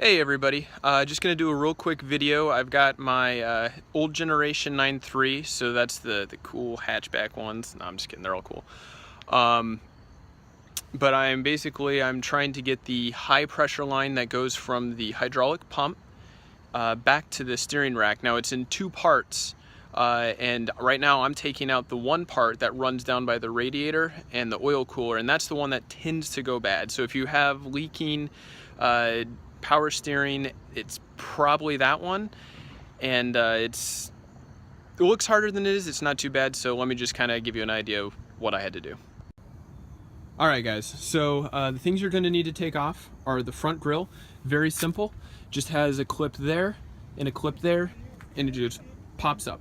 Hey everybody, just gonna do a real quick video. I've got my old generation 9.3, so that's the cool hatchback ones. No, I'm just kidding, they're all cool. But I'm trying to get the high pressure line that goes from the hydraulic pump back to the steering rack. Now it's in two parts, and right now I'm taking out the one part that runs down by the radiator and the oil cooler, and that's the one that tends to go bad. So if you have leaking power steering, it's probably that one, and it looks harder than it is. It's not too bad, so let me just kind of give you an idea of what I had to do. Alright guys, so the things you're going to need to take off are the front grille. Very simple, just has a clip there and a clip there, and it just pops up.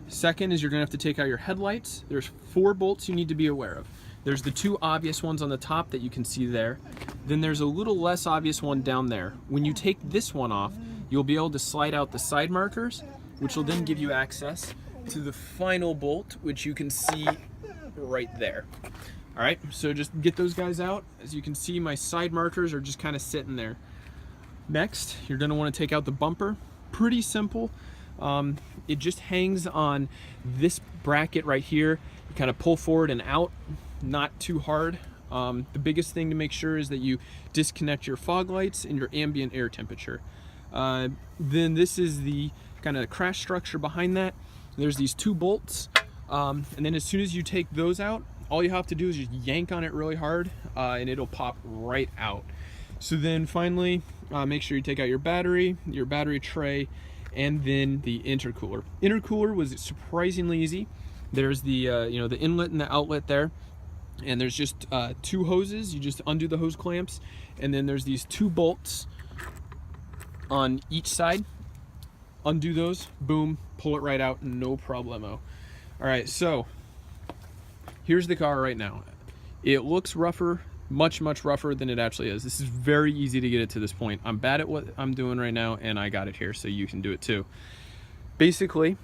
Second is you're going to have to take out your headlights. There's 4 bolts you need to be aware of. There's the 2 obvious ones on the top that you can see there. Then there's a little less obvious one down there. When you take this one off, you'll be able to slide out the side markers, which will then give you access to the final bolt, which you can see right there. All right, so just get those guys out. As you can see, my side markers are just kind of sitting there. Next, you're gonna wanna take out the bumper. Pretty simple. It just hangs on this bracket right here. You kind of pull forward and out, not too hard. The biggest thing to make sure is that you disconnect your fog lights and your ambient air temperature. Then this is the kind of crash structure behind that. There's these 2 bolts, and then as soon as you take those out, all you have to do is just yank on it really hard, and it'll pop right out. So then finally, make sure you take out your battery tray, and then the intercooler. Intercooler was surprisingly easy. There's the the inlet and the outlet there, and there's just 2 hoses. You just undo the hose clamps, and then there's these 2 bolts on each side. Undo those, boom, pull it right out, no problemo. All right, so here's the car right now. It looks rougher, much rougher than it actually is. This is very easy to get it to this point. I'm bad at what I'm doing right now, and I got it here, so you can do it too. Basically,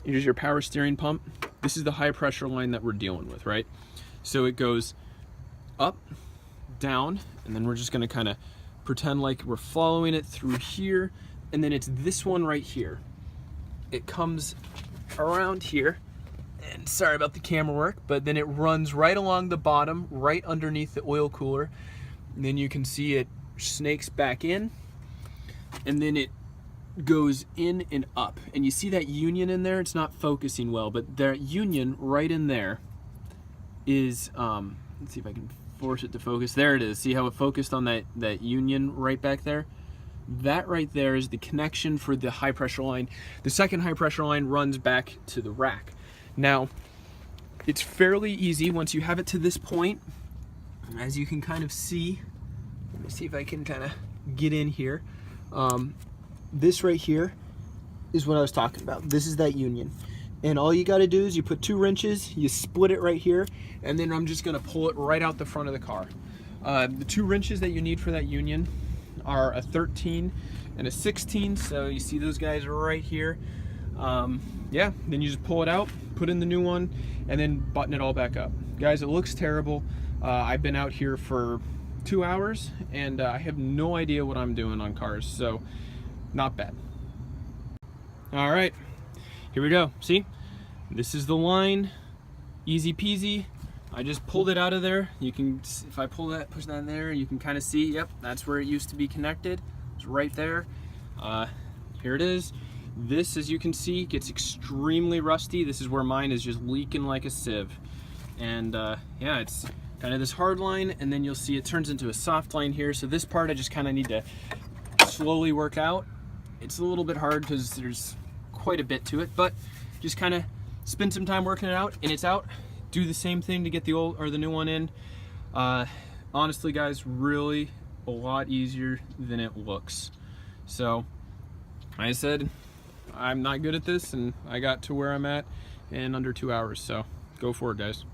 here's your power steering pump. This is the high pressure line that we're dealing with, right? So it goes up, down, and then we're just gonna kind of pretend like we're following it through here, and then it's this one right here. It comes around here, and sorry about the camera work, but then it runs right along the bottom, right underneath the oil cooler. And then you can see it snakes back in, and then it goes in and up. And you see that union in there? It's not focusing well, but that union right in there is, let's see if I can force it to focus. There it is. See how it focused on that union right back there? That right there is the connection for the high pressure line. The second high pressure line runs back to the rack. Now, it's fairly easy once you have it to this point. As you can kind of see, let me see if I can kind of get in here. This right here is what I was talking about. This is that union. And all you gotta do is you put 2 wrenches, you split it right here, and then I'm just gonna pull it right out the front of the car. The 2 wrenches that you need for that union are a 13 and a 16, so you see those guys right here. Yeah, then you just pull it out, put in the new one, and then button it all back up. Guys, it looks terrible. I've been out here for 2 hours, and I have no idea what I'm doing on cars, so not bad. All right, here we go. See, this is the line, easy peasy. I just pulled it out of there. You can, if I pull that, push that in there, you can kind of see, yep, that's where it used to be connected. It's right there. Here it is. This, as you can see, gets extremely rusty. This is where mine is just leaking like a sieve. And yeah, it's kind of this hard line, and then you'll see it turns into a soft line here. So this part I just kind of need to slowly work out. It's a little bit hard because there's quite a bit to it, but just kind of spend some time working it out, and it's out. Do the same thing to get the old or the new one in. Honestly, guys, really a lot easier than it looks. So, like I said, I'm not good at this, and I got to where I'm at in under 2 hours, so go for it, guys.